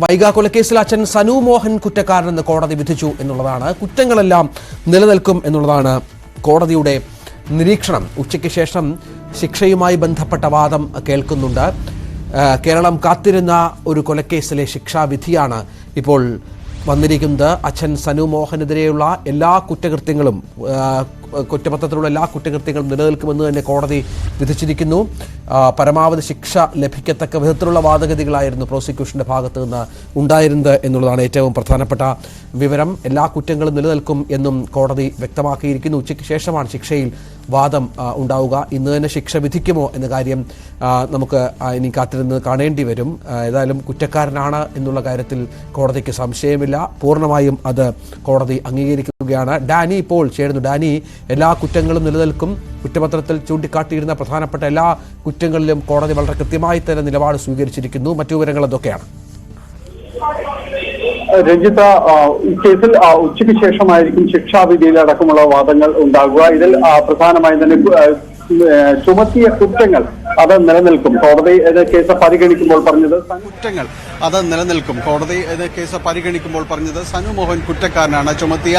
വൈഗ കൊലക്കേസിൽ അച്ഛൻ സനു മോഹൻ കുറ്റക്കാരനെന്ന് കോടതി വിധിച്ചു എന്നുള്ളതാണ്. കുറ്റങ്ങളെല്ലാം നിലനിൽക്കും എന്നുള്ളതാണ് കോടതിയുടെ നിരീക്ഷണം. ഉച്ചയ്ക്ക് ശേഷം ശിക്ഷയുമായി ബന്ധപ്പെട്ട വാദം കേൾക്കുന്നുണ്ട്. കേരളം കാത്തിരുന്ന ഒരു കൊലക്കേസിലെ ശിക്ഷാവിധിയാണ് ഇപ്പോൾ വന്നിരിക്കുന്നത്. അച്ഛൻ സനു മോഹനെതിരെയുള്ള എല്ലാ കുറ്റകൃത്യങ്ങളും കുറ്റപത്രത്തിലുള്ള എല്ലാ കുറ്റകൃത്യങ്ങളും നിലനിൽക്കുമെന്ന് തന്നെ കോടതി വിധിച്ചിരിക്കുന്നു. പരമാവധി ശിക്ഷ ലഭിക്കത്തക്ക വിധത്തിലുള്ള വാദഗതികളായിരുന്നു പ്രോസിക്യൂഷന്റെ ഭാഗത്ത് നിന്ന് ഉണ്ടായിരുന്നത് എന്നുള്ളതാണ് ഏറ്റവും പ്രധാനപ്പെട്ട വിവരം. എല്ലാ കുറ്റങ്ങളും നിലനിൽക്കും എന്നും കോടതി വ്യക്തമാക്കിയിരിക്കുന്നു. ഉച്ചയ്ക്ക് ശേഷമാണ് ശിക്ഷയിൽ വാദം ഉണ്ടാവുക. ഇന്ന് തന്നെ ശിക്ഷ വിധിക്കുമോ എന്ന കാര്യം നമുക്ക് ഇനി കാത്തിരുന്ന് കാണേണ്ടി വരും. ഏതായാലും കുറ്റക്കാരനാണ് എന്നുള്ള കാര്യത്തിൽ കോടതിക്ക് സംശയമില്ല. പൂർണ്ണമായും അത് കോടതി അംഗീകരിക്കുകയാണ്. ഡാനി ഇപ്പോൾ ചേരുന്നു. ഡാനി, എല്ലാ കുറ്റങ്ങളും നിലനിൽക്കും. കുറ്റപത്രത്തിൽ ചൂണ്ടിക്കാട്ടിയിരുന്ന പ്രധാനപ്പെട്ട എല്ലാ കുറ്റങ്ങളിലും കോടതി വളരെ കൃത്യമായി തന്നെ നിലപാട് സ്വീകരിച്ചിരിക്കുന്നു. മറ്റു വിവരങ്ങൾ എന്തൊക്കെയാണ്? രഞ്ജിത്ത, ഈ കേസിൽ ഉച്ചയ്ക്ക് ശേഷമായിരിക്കും ശിക്ഷാവിധിയിലടക്കമുള്ള വാദങ്ങൾ ഉണ്ടാകുക. ഇതിൽ പ്രധാനമായും തന്നെ ചുമത്തിയ കുറ്റങ്ങൾ അത് നിലനിൽക്കും. കോടതി കേസ് പരിഗണിക്കുമ്പോൾ പറഞ്ഞത് സനു മോഹൻ കുറ്റക്കാരനാണ്. ചുമത്തിയ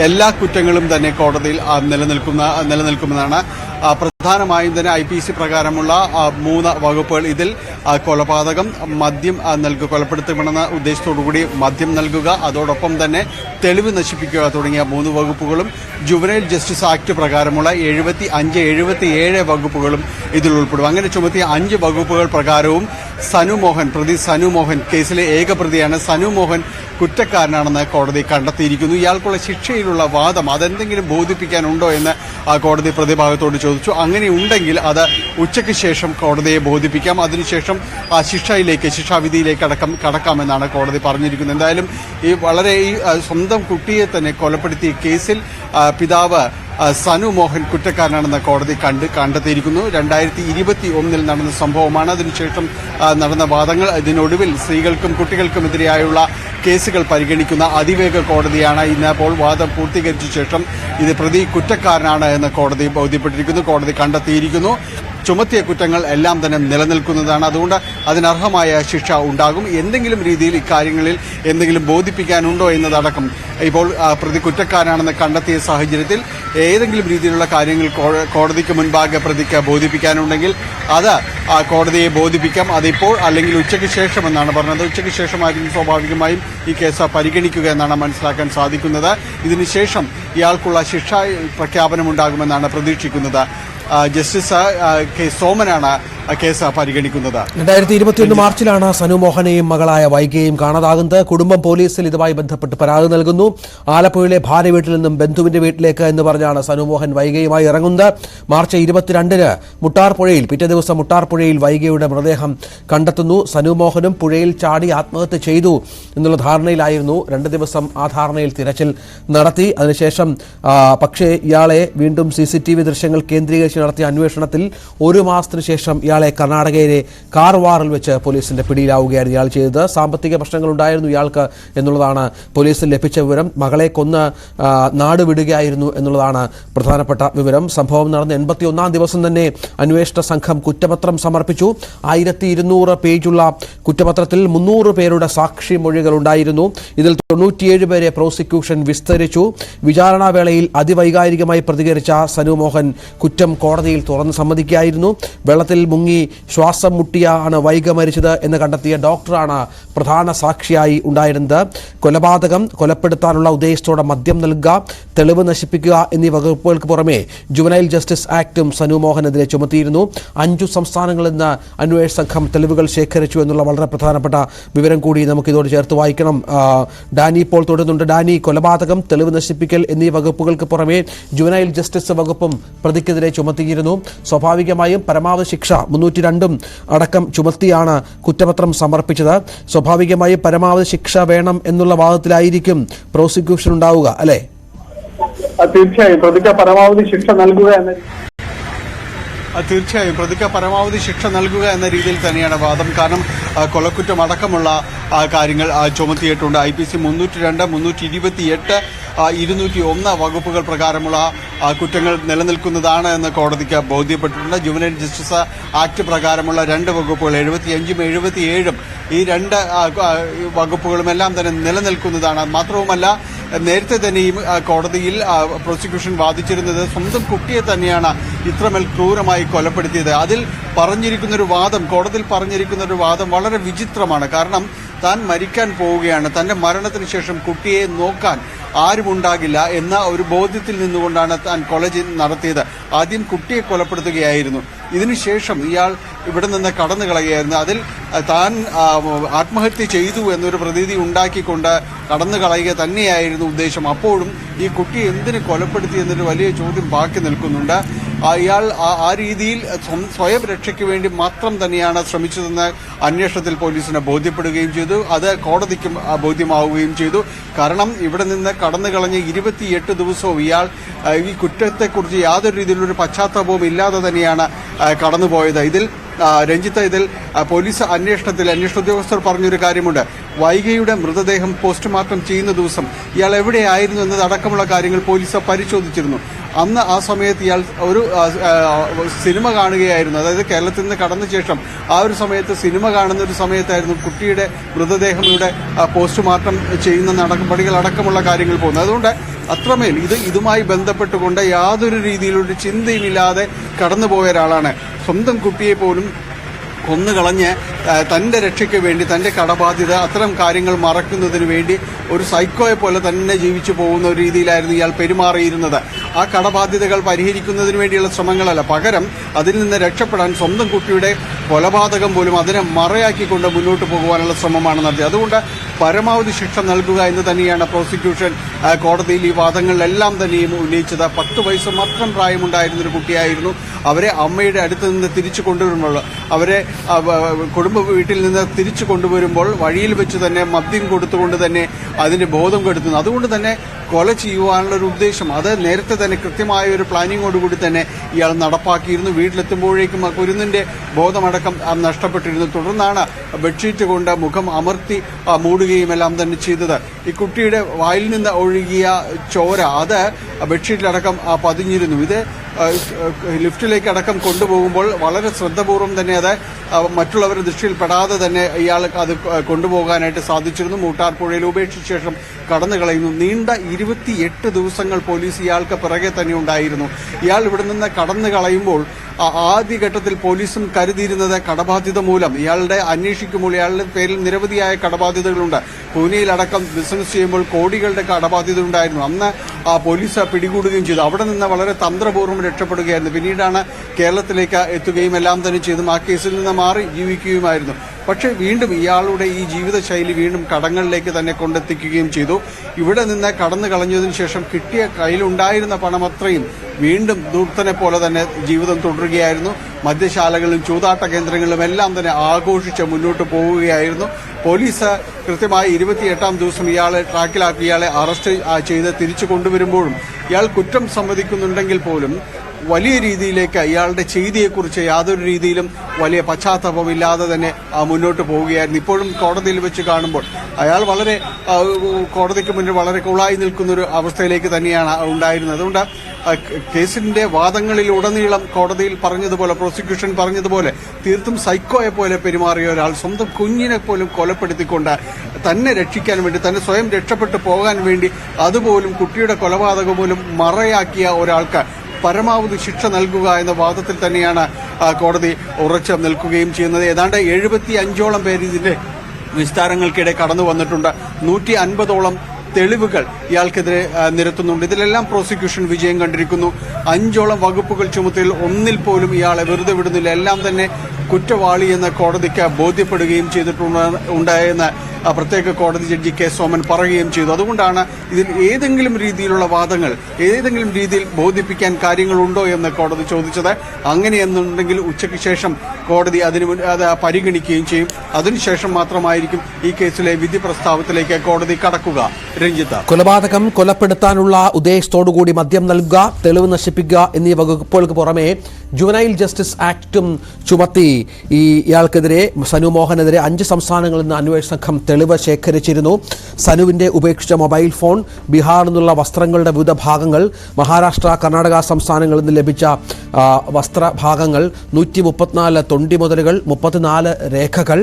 എല്ലാ കുറ്റങ്ങളും തന്നെ കോടതിയിൽ നിലനിൽക്കുമെന്നാണ്. പ്രധാനമായും തന്നെ IPC പ്രകാരമുള്ള 3 വകുപ്പുകൾ. ഇതിൽ കൊലപാതകം, മദ്യം കൊലപ്പെടുത്തണമെന്ന ഉദ്ദേശത്തോടുകൂടി മദ്യം നൽകുക, അതോടൊപ്പം തന്നെ തെളിവ് നശിപ്പിക്കുക തുടങ്ങിയ 3 വകുപ്പുകളും ജുവനൈൽ ജസ്റ്റിസ് ആക്ട് പ്രകാരമുള്ള 75, 77 വകുപ്പുകളും ഇതിൽ ഉൾപ്പെടും. അങ്ങനെ ചുമത്തിയ 5 വകുപ്പുകൾ പ്രകാരവും പ്രതി സനു മോഹൻ കേസിലെ ഏക പ്രതിയാണ്. സനു മോഹൻ കുറ്റക്കാരനാണെന്ന് കോടതി കണ്ടെത്തിയിരിക്കുന്നു. ഇയാൾക്കുള്ള ശിക്ഷയിലുള്ള വാദം അതെന്തെങ്കിലും ബോധിപ്പിക്കാനുണ്ടോ എന്ന് കോടതി പ്രതിഭാഗത്തോട് ചോദിച്ചു. അങ്ങനെ ഉണ്ടെങ്കിൽ അത് ഉച്ചയ്ക്ക് ശേഷം കോടതിയെ ബോധിപ്പിക്കാം. അതിനുശേഷം ശിക്ഷാവിധിയിലേക്ക് കടക്കാമെന്നാണ് കോടതി പറഞ്ഞിരിക്കുന്നത്. എന്തായാലും ഈ സ്വന്തം കുട്ടിയെ തന്നെ കൊലപ്പെടുത്തിയ കേസിൽ പിതാവ് സനു മോഹൻ കുറ്റക്കാരനാണെന്ന് കോടതി കണ്ടെത്തിയിരിക്കുന്നു. 2021 നടന്ന സംഭവമാണ്. അതിനുശേഷം നടന്ന വാദങ്ങൾ. ഇതിനൊടുവിൽ സ്ത്രീകൾക്കും കുട്ടികൾക്കുമെതിരെയായുള്ള കേസുകൾ പരിഗണിക്കുന്ന അതിവേഗ കോടതിയാണ് ഇന്നപ്പോൾ വാദം പൂർത്തീകരിച്ച ശേഷം ഇത് പ്രതി കുറ്റക്കാരനാണ് എന്ന് കോടതി ബോധ്യപ്പെട്ടിരിക്കുന്നു. കോടതി കണ്ടെത്തിയിരിക്കുന്നു. ചുമത്തിയ കുറ്റങ്ങൾ എല്ലാം തന്നെ നിലനിൽക്കുന്നതാണ്. അതുകൊണ്ട് അതിനർഹമായ ശിക്ഷ ഉണ്ടാകും. എന്തെങ്കിലും രീതിയിൽ ഇക്കാര്യങ്ങളിൽ എന്തെങ്കിലും ബോധിപ്പിക്കാനുണ്ടോ എന്നതടക്കം ഇപ്പോൾ പ്രതി കുറ്റക്കാരാണെന്ന് കണ്ടെത്തിയ സാഹചര്യത്തിൽ ഏതെങ്കിലും രീതിയിലുള്ള കാര്യങ്ങൾ കോടതിക്ക് മുൻപാകെ പ്രതിക്ക് ബോധിപ്പിക്കാനുണ്ടെങ്കിൽ അത് കോടതിയെ ബോധിപ്പിക്കാം. അതിപ്പോൾ അല്ലെങ്കിൽ ഉച്ചയ്ക്ക് ശേഷമെന്നാണ് പറഞ്ഞത്. ഉച്ചയ്ക്ക് ശേഷമായിരിക്കും സ്വാഭാവികമായും ഈ കേസ് പരിഗണിക്കുക എന്നാണ് മനസ്സിലാക്കാൻ സാധിക്കുന്നത്. ഇതിനുശേഷം ഇയാൾക്കുള്ള ശിക്ഷാ പ്രഖ്യാപനമുണ്ടാകുമെന്നാണ് പ്രതീക്ഷിക്കുന്നത്. ജസ്റ്റിസ് കെ സോമനാണ് കേസ് പരിഗണിക്കുന്നത്. 2021 മാർച്ചിലാണ് സനു മോഹനെയും മകളായ വൈഗയെയും കാണാതാകുന്നത്. കുടുംബം പോലീസിൽ ഇതുമായി ബന്ധപ്പെട്ട് പരാതി നൽകുന്നു. ആലപ്പുഴയിലെ ഭാര്യ വീട്ടിൽ നിന്നും ബന്ധുവിന്റെ വീട്ടിലേക്ക് എന്ന് പറഞ്ഞാണ് സനു മോഹൻ വൈഗയുമായി ഇറങ്ങുന്നത്. മാർച്ച് 22-ന് പിറ്റേ ദിവസം മുട്ടാർപ്പുഴയിൽ വൈഗയുടെ മൃതദേഹം കണ്ടെത്തുന്നു. സനു മോഹനും പുഴയിൽ ചാടി ആത്മഹത്യ ചെയ്തു എന്നുള്ള ധാരണയിലായിരുന്നു. 2 ദിവസം ആ ധാരണയിൽ തിരച്ചിൽ നടത്തി. അതിനുശേഷം പക്ഷേ ഇയാളെ വീണ്ടും CCTV ദൃശ്യങ്ങൾ കേന്ദ്രീകരിച്ച് നടത്തിയ അന്വേഷണത്തിൽ 1 മാസത്തിന് ശേഷം ഇയാളെ കർണാടകയിലെ കാർവാറിൽ വെച്ച് പോലീസിന്റെ പിടിയിലാവുകയാണ് ഇയാൾ ചെയ്തത്. സാമ്പത്തിക പ്രശ്നങ്ങളുണ്ടായിരുന്നു ഇയാൾക്ക് എന്നുള്ളതാണ് പോലീസിൽ ലഭിച്ച വിവരം. മകളെ കൊന്ന് നാട് വിടുകയായിരുന്നു എന്നുള്ളതാണ് പ്രധാനപ്പെട്ട വിവരം. സംഭവം നടന്ന 81-ാം ദിവസം തന്നെ അന്വേഷണ സംഘം കുറ്റപത്രം സമർപ്പിച്ചു. 1200 പേജുള്ള കുറ്റപത്രത്തിൽ 300 പേരുടെ സാക്ഷിമൊഴികൾ ഉണ്ടായിരുന്നു. ഇതിൽ 97 പേരെ പ്രോസിക്യൂഷൻ വിസ്തരിച്ചു. വിചാരണാവേളയിൽ അതിവൈകാരികമായി പ്രതികരിച്ച സനു മോഹൻ കുറ്റം കോടതിയിൽ തുറന്ന് സമ്മതിക്കുകയായിരുന്നു. വെള്ളത്തിൽ മുങ്ങി ശ്വാസം മുട്ടിയാണ് വൈഗ മരിച്ചത് എന്ന് കണ്ടെത്തിയ ഡോക്ടറാണ് പ്രധാന സാക്ഷിയായി ഉണ്ടായിരുന്നത്. കൊലപ്പെടുത്താനുള്ള ഉദ്ദേശത്തോടെ മദ്യം നൽകുക, തെളിവ് നശിപ്പിക്കുക എന്നീ വകുപ്പുകൾക്ക് പുറമെ ജുവനൈൽ ജസ്റ്റിസ് ആക്ടും സനു മോഹനെതിരെ ചുമത്തിയിരുന്നു. 5 സംസ്ഥാനങ്ങളിൽ നിന്ന് അന്വേഷണ സംഘം തെളിവുകൾ ശേഖരിച്ചു എന്നുള്ള വളരെ പ്രധാനപ്പെട്ട വിവരം കൂടി നമുക്ക് ഇതോട് ചേർത്ത് വായിക്കണം. ഡാനി ഇപ്പോൾ തുടരുന്നുണ്ട്. ഡാനി, കൊലപാതകം, തെളിവ് നശിപ്പിക്കൽ എന്നീ വകുപ്പുകൾക്ക് പുറമെ ജുവനൈൽ ജസ്റ്റിസ് വകുപ്പും പ്രതിക്കെതിരെ ചുമത്തിയിരുന്നു. സ്വാഭാവികമായും പരമാവധി ശിക്ഷ 302 അടക്കം ചുമത്തിയാണ് കുറ്റപത്രം സമർപ്പിച്ചത്. സ്വാഭാവികമായും പരമാവധി ശിക്ഷ വേണം എന്നുള്ള വാദത്തിലായിരിക്കും പ്രോസിക്യൂഷൻ ഉണ്ടാവുക, അല്ലേ? തീർച്ചയായും പ്രതിക്ക് പരമാവധി ശിക്ഷ നൽകുക എന്ന രീതിയിൽ തന്നെയാണ് വാദം. കാരണം കൊലക്കുറ്റം അടക്കമുള്ള കാര്യങ്ങൾ ചുമത്തിയിട്ടുണ്ട്. IPC 302, 328 201 വകുപ്പുകൾ പ്രകാരമുള്ള കുറ്റങ്ങൾ നിലനിൽക്കുന്നതാണ് എന്ന് കോടതിക്ക് ബോധ്യപ്പെട്ടിട്ടുണ്ട്. ജുവനൈൽ ജസ്റ്റിസ് ആക്ട് പ്രകാരമുള്ള 2 വകുപ്പുകൾ 75ഉം 77ഉം ഈ 2 വകുപ്പുകളും എല്ലാം തന്നെ നിലനിൽക്കുന്നതാണ്. മാത്രവുമല്ല, നേരത്തെ തന്നെയും കോടതിയിൽ പ്രോസിക്യൂഷൻ വാദിച്ചിരുന്നത് സ്വന്തം കുട്ടിയെ തന്നെയാണ് ഇത്രമേൽ ക്രൂരമായി കൊലപ്പെടുത്തിയത്. അതിൽ പറഞ്ഞിരിക്കുന്നൊരു വാദം, കോടതിയിൽ പറഞ്ഞിരിക്കുന്നൊരു വാദം വളരെ വിചിത്രമാണ്. കാരണം താൻ മരിക്കാൻ പോവുകയാണ്, തന്റെ മരണത്തിന് ശേഷം കുട്ടിയെ നോക്കാൻ ആരുമുണ്ടാകില്ല എന്ന ഒരു ബോധ്യത്തിൽ നിന്നുകൊണ്ടാണ് താൻ കൊല നടത്തിയത്. ആദ്യം കുട്ടിയെ കൊലപ്പെടുത്തുകയായിരുന്നു, ഇതിനുശേഷം ഇയാൾ ഇവിടെ നിന്ന് കടന്നു കളയുകയായിരുന്നു. അതിൽ താൻ ആത്മഹത്യ ചെയ്തു എന്നൊരു പ്രതീതി ഉണ്ടാക്കിക്കൊണ്ട് കടന്നു കളയുക തന്നെയായിരുന്നു ഉദ്ദേശം. അപ്പോഴും ഈ കുട്ടി എന്തിന് കൊലപ്പെടുത്തി എന്നൊരു വലിയ ചോദ്യം ബാക്കി നിൽക്കുന്നുണ്ട്. ഇയാൾ ആ രീതിയിൽ സ്വയം രക്ഷയ്ക്ക് വേണ്ടി മാത്രം തന്നെയാണ് ശ്രമിച്ചതെന്ന് അന്വേഷണത്തിൽ പോലീസിന് ബോധ്യപ്പെടുകയും ചെയ്തു. അത് കോടതിക്കും ബോധ്യമാവുകയും ചെയ്തു. കാരണം ഇവിടെ നിന്ന് കടന്നു കളഞ്ഞ് 28 ദിവസവും ഇയാൾ ഈ കുറ്റത്തെക്കുറിച്ച് യാതൊരു രീതിയിലൊരു പശ്ചാത്തലവും ഇല്ലാതെ തന്നെയാണ് കടന്നുപോയത്. ഇതിൽ പോലീസ് അന്വേഷണ ഉദ്യോഗസ്ഥർ പറഞ്ഞൊരു കാര്യമുണ്ട്. വൈഗയുടെ മൃതദേഹം പോസ്റ്റ്മോർട്ടം ചെയ്യുന്ന ദിവസം ഇയാൾ എവിടെയായിരുന്നു എന്നതടക്കമുള്ള കാര്യങ്ങൾ പോലീസ് പരിശോധിച്ചിരുന്നു. അന്ന് ആ സമയത്ത് ഇയാൾ ഒരു സിനിമ കാണുകയായിരുന്നു. അതായത് കേരളത്തിൽ നിന്ന് കടന്ന ശേഷം ആ ഒരു സമയത്ത് സിനിമ കാണുന്ന ഒരു സമയത്തായിരുന്നു കുട്ടിയുടെ മൃതദേഹം ഇവിടെ പോസ്റ്റ്മോർട്ടം ചെയ്യുന്ന നടപടികൾ അടക്കമുള്ള കാര്യങ്ങൾ പോകുന്നത്. അതുകൊണ്ട് അത്രമേൽ ഇതുമായി ബന്ധപ്പെട്ടുകൊണ്ട് യാതൊരു രീതിയിലൊരു ചിന്തയുമില്ലാതെ കടന്നുപോയ ഒരാളാണ്. സ്വന്തം കുട്ടിയെ പോലും കൊന്നുകളഞ്ഞ് തന്റെ രക്ഷയ്ക്ക് വേണ്ടി, തന്റെ കടബാധ്യത, അത്തരം കാര്യങ്ങൾ മറക്കുന്നതിന് വേണ്ടി ഒരു സൈക്കോയെ പോലെ തന്നെ ജീവിച്ചു പോകുന്ന ഒരു രീതിയിലായിരുന്നു ഇയാൾ പെരുമാറിയിരുന്നത്. ആ കടബാധ്യതകൾ പരിഹരിക്കുന്നതിന് വേണ്ടിയുള്ള ശ്രമങ്ങളല്ല, പകരം അതിൽ നിന്ന് രക്ഷപ്പെടാൻ സ്വന്തം കുട്ടിയുടെ കൊലപാതകം പോലും അതിനെ മറയാക്കിക്കൊണ്ട് മുന്നോട്ട് പോകുവാനുള്ള ശ്രമമാണ് നടത്തിയത്. അതുകൊണ്ട് പരമാവധി ശിക്ഷ നൽകുക എന്ന് തന്നെയാണ് പ്രോസിക്യൂഷൻ കോടതിയിൽ ഈ വാദങ്ങളിലെല്ലാം തന്നെയും ഉന്നയിച്ചത്. 10 വയസ്സ് മാത്രം പ്രായമുണ്ടായിരുന്നൊരു കുട്ടിയായിരുന്നു. അവരെ അമ്മയുടെ അടുത്ത് നിന്ന് തിരിച്ചു കൊണ്ടുവരുമ്പോൾ, അവരെ കുടുംബ വീട്ടിൽ നിന്ന് തിരിച്ചു കൊണ്ടുവരുമ്പോൾ വഴിയിൽ വെച്ച് തന്നെ മദ്യം കൊടുത്തുകൊണ്ട് തന്നെ അതിന്റെ ബോധം കെടുത്തുന്നു. അതുകൊണ്ട് തന്നെ കൊല ചെയ്യുവാനുള്ള ഒരു ഉദ്ദേശം അത് നേരത്തെ തന്നെ കൃത്യമായ ഒരു പ്ലാനിങ്ങോടുകൂടി തന്നെ ഇയാൾ നടപ്പാക്കിയിരുന്നു. വീട്ടിലെത്തുമ്പോഴേക്കും ആ കുരുന്നിന്റെ ബോധമടക്കം നഷ്ടപ്പെട്ടിരുന്നു. തുടർന്നാണ് ബെഡ്ഷീറ്റ് കൊണ്ട് മുഖം അമർത്തി മൂടുകയും എല്ലാം തന്നെ ചെയ്തത്. ഈ കുട്ടിയുടെ വായിൽ നിന്ന് ഒഴുകിയ ചോര അത് ബെഡ്ഷീറ്റിലടക്കം പതിഞ്ഞിരുന്നു. ഇത് ലിഫ്റ്റിലേക്ക് അടക്കം കൊണ്ടുപോകുമ്പോൾ വളരെ ശ്രദ്ധപൂർവ്വം തന്നെ അത് മറ്റുള്ളവരുടെ ദൃഷ്ടിയിൽപ്പെടാതെ തന്നെ ഇയാൾ അത് കൊണ്ടുപോകാനായിട്ട് സാധിച്ചിരുന്നു. മൂട്ടാർ പുഴയിൽ ഉപേക്ഷിച്ച ശേഷം കടന്നു കളയുന്നു. നീണ്ട 28 ദിവസങ്ങൾ പോലീസ് ഇയാൾക്ക് പിറകെ തന്നെ ഉണ്ടായിരുന്നു. ഇയാൾ ഇവിടെ നിന്ന് കടന്നു കളയുമ്പോൾ ആദ്യഘട്ടത്തിൽ പോലീസും കരുതിയിരുന്നത് കടബാധ്യത മൂലം ഇയാളുടെ അന്വേഷിക്കുമ്പോൾ ഇയാളുടെ പേരിൽ നിരവധിയായ കടബാധ്യതകളുണ്ട്. പൂനെയിലടക്കം ബിസിനസ് ചെയ്യുമ്പോൾ കോടികളുടെ കടബാധ്യത ഉണ്ടായിരുന്നു. അന്ന് പോലീസ് പിടികൂടുകയും ചെയ്തു. അവിടെ നിന്ന് വളരെ തന്ത്രപൂർവ്വം രക്ഷപ്പെടുകയായിരുന്നു. പിന്നീടാണ് കേരളത്തിലേക്ക് എത്തുകയും എല്ലാം തന്നെ ചെയ്തും ആ കേസിൽ നിന്ന് മാറി ജീവിക്കുകയുമായിരുന്നു. പക്ഷേ വീണ്ടും ഇയാളുടെ ഈ ജീവിതശൈലി വീണ്ടും കടങ്ങളിലേക്ക് തന്നെ കൊണ്ടെത്തിക്കുകയും ചെയ്തു. ഇവിടെ നിന്ന് കടന്നു കളഞ്ഞതിനു ശേഷം കിട്ടിയ കയ്യിലുണ്ടായിരുന്ന പണമത്രയും വീണ്ടും ദൂർത്തനെ പോലെ തന്നെ ജീവിതം തുടരുകയായിരുന്നു. മദ്യശാലകളിലും ചൂതാട്ട കേന്ദ്രങ്ങളിലും എല്ലാം തന്നെ ആഘോഷിച്ച് മുന്നോട്ട് പോവുകയായിരുന്നു. പോലീസ് കൃത്യമായി 28ാം ദിവസം ഇയാളെ ട്രാക്കിലാക്കി ഇയാളെ അറസ്റ്റ് ചെയ്ത് തിരിച്ചു കൊണ്ടുവരുമ്പോഴും ഇയാൾ കുറ്റം സമ്മതിക്കുന്നുണ്ടെങ്കിൽ പോലും വലിയ രീതിയിലേക്ക് ഇയാളുടെ ചെയ്തിയെക്കുറിച്ച് യാതൊരു രീതിയിലും വലിയ പശ്ചാത്തലമില്ലാതെ തന്നെ മുന്നോട്ട് പോവുകയായിരുന്നു. ഇപ്പോഴും കോടതിയിൽ വെച്ച് കാണുമ്പോൾ അയാൾ വളരെ കോടതിക്ക് മുന്നിൽ വളരെ കൂളായി നിൽക്കുന്നൊരു അവസ്ഥയിലേക്ക് തന്നെയാണ് ഉണ്ടായിരുന്നത്. അതുകൊണ്ട് കേസിന്റെ വാദങ്ങളിലുടനീളം കോടതിയിൽ പറഞ്ഞതുപോലെ, പ്രോസിക്യൂഷൻ പറഞ്ഞതുപോലെ തീർത്തും സൈക്കോയെ പോലെ പെരുമാറിയ ഒരാൾ സ്വന്തം കുഞ്ഞിനെ പോലും കൊലപ്പെടുത്തിക്കൊണ്ട് തന്നെ രക്ഷിക്കാൻ വേണ്ടി, തന്നെ സ്വയം രക്ഷപ്പെട്ടു പോകാൻ വേണ്ടി അതുപോലും കുട്ടിയുടെ കൊലപാതകം പോലും മറയാക്കിയ ഒരാൾക്ക് പരമാവധി ശിക്ഷ നൽകുക എന്ന വാദത്തിൽ തന്നെയാണ് കോടതി ഉറച്ചു നിൽക്കുകയും ചെയ്യുന്നത്. ഏതാണ്ട് 75ഓളം പേര് ഇതിന്റെ വിസ്താരങ്ങൾക്കിടെ കടന്നു വന്നിട്ടുണ്ട്. 150ഓളം തെളിവുകൾ ഇയാൾക്കെതിരെ നിരത്തുന്നുണ്ട്. ഇതിലെല്ലാം പ്രോസിക്യൂഷൻ വിജയം കണ്ടിരിക്കുന്നു. 5ഓളം വകുപ്പുകൾ ചുമത്തിയിൽ ഒന്നിൽ പോലും ഇയാളെ വെറുതെ വിടുന്നില്ല. എല്ലാം തന്നെ കുറ്റവാളി എന്ന കോടതിക്ക് ബോധ്യപ്പെടുകയും ചെയ്തിട്ടുണ്ടായെന്ന് പ്രത്യേക കോടതി ജഡ്ജി കെ സോമൻ പറയുകയും ചെയ്തു. അതുകൊണ്ടാണ് ഇതിൽ ഏതെങ്കിലും രീതിയിലുള്ള വാദങ്ങൾ, ഏതെങ്കിലും രീതിയിൽ ബോധിപ്പിക്കാൻ കാര്യങ്ങളുണ്ടോ എന്ന് കോടതി ചോദിച്ചത്. അങ്ങനെയെന്നുണ്ടെങ്കിൽ ഉച്ചയ്ക്ക് ശേഷം കോടതി അത് പരിഗണിക്കുകയും ചെയ്യും. അതിനുശേഷം മാത്രമായിരിക്കും ഈ കേസിലെ വിധി പ്രസ്താവത്തിലേക്ക് കോടതി കടക്കുക. രഞ്ജിത്ത്. കൊലപാതകം, കൊലപ്പെടുത്താനുള്ള ഉദ്ദേശത്തോടുകൂടി മദ്യം നൽകുക, തെളിവ് നശിപ്പിക്കുക എന്നീ വകുപ്പുകൾക്ക് പുറമെ ജുവനൈൽ ജസ്റ്റിസ് ആക്ടും ചുമത്തി ഇയാൾക്കെതിരെ സനു മോഹനെതിരെ 5 സംസ്ഥാനങ്ങളിൽ നിന്ന് അന്വേഷണ സംഘം തെളിവ് ശേഖരിച്ചിരുന്നു. സനുവിന്റെ ഉപേക്ഷിച്ച മൊബൈൽ ഫോൺ, ബീഹാറിൽ നിന്നുള്ള വസ്ത്രങ്ങളുടെ വിവിധ ഭാഗങ്ങൾ, മഹാരാഷ്ട്ര, കർണാടക സംസ്ഥാനങ്ങളിൽ നിന്ന് ലഭിച്ച വസ്ത്രഭാഗങ്ങൾ, 134 തൊണ്ടി മുതലുകൾ, 34 രേഖകൾ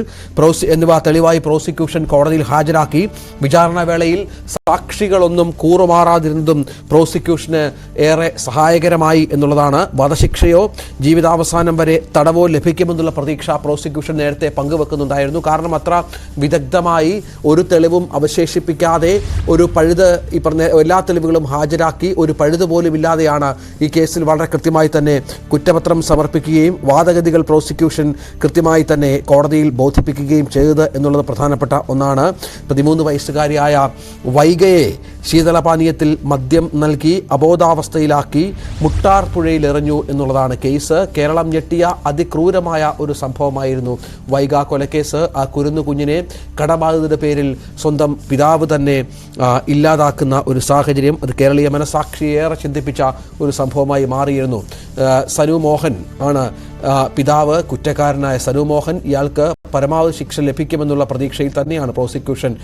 എന്നിവ തെളിവായി പ്രോസിക്യൂഷൻ കോടതിയിൽ ഹാജരാക്കി. വിചാരണ വേളയിൽ സാക്ഷികളൊന്നും കൂറുമാറാതിരുന്നതും പ്രോസിക്യൂഷന് ഏറെ സഹായകരമായി എന്നുള്ളതാണ്. വധശിക്ഷയോ ജീവിതാവസാനം വരെ തടവോ ലഭിക്കുമെന്നുള്ള പ്രതീക്ഷ പ്രോസിക്യൂഷൻ നേരത്തെ പങ്കുവെക്കുന്നുണ്ടായിരുന്നു. കാരണം അത്ര വിദഗ്ധമായി ഒരു തെളിവും അവശേഷിപ്പിക്കാതെ ഒരു പഴുത് ഈ പറഞ്ഞ എല്ലാ തെളിവുകളും ഹാജരാക്കി ഒരു പഴുത് പോലും ഇല്ലാതെയാണ് ഈ കേസിൽ വളരെ കൃത്യമായി തന്നെ കുറ്റപത്രം സമർപ്പിക്കുകയും വാദഗതികൾ പ്രോസിക്യൂഷൻ കൃത്യമായി തന്നെ കോടതിയിൽ ബോധിപ്പിക്കുകയും ചെയ്തത് എന്നുള്ളത് പ്രധാനപ്പെട്ട ഒന്നാണ്. 13 വയസ്സുകാരിയായ വൈഗയെ ശീതളപാനീയത്തിൽ മദ്യം നൽകി അബോധാവസ്ഥയിലാക്കി മുട്ടാർ പുഴയിൽ എറിഞ്ഞു എന്നുള്ളതാണ് കേസ്. കേരളം ഞെട്ടിയ അതിക്രൂരമായ ഒരു സംഭവമായിരുന്നു വൈഗ കൊലക്കേസ്. ആ കുരുന്നു കുഞ്ഞിനെ കടബാധിതരുടെ പേരിൽ സ്വന്തം പിതാവ് തന്നെ ഇല്ലാതാക്കുന്ന ഒരു സാഹചര്യം, അത് കേരളീയ മനസാക്ഷിയേറെ ചിന്തിപ്പിച്ച ഒരു സംഭവമായി മാറിയിരുന്നു. സനു മോഹൻ ആണ് പിതാവ്, കുറ്റക്കാരനായ സനു മോഹൻ. ഇയാൾക്ക് പരമാവധി ശിക്ഷ ലഭിക്കുമെന്നുള്ള പ്രതീക്ഷയിൽ തന്നെയാണ് പ്രോസിക്യൂഷൻ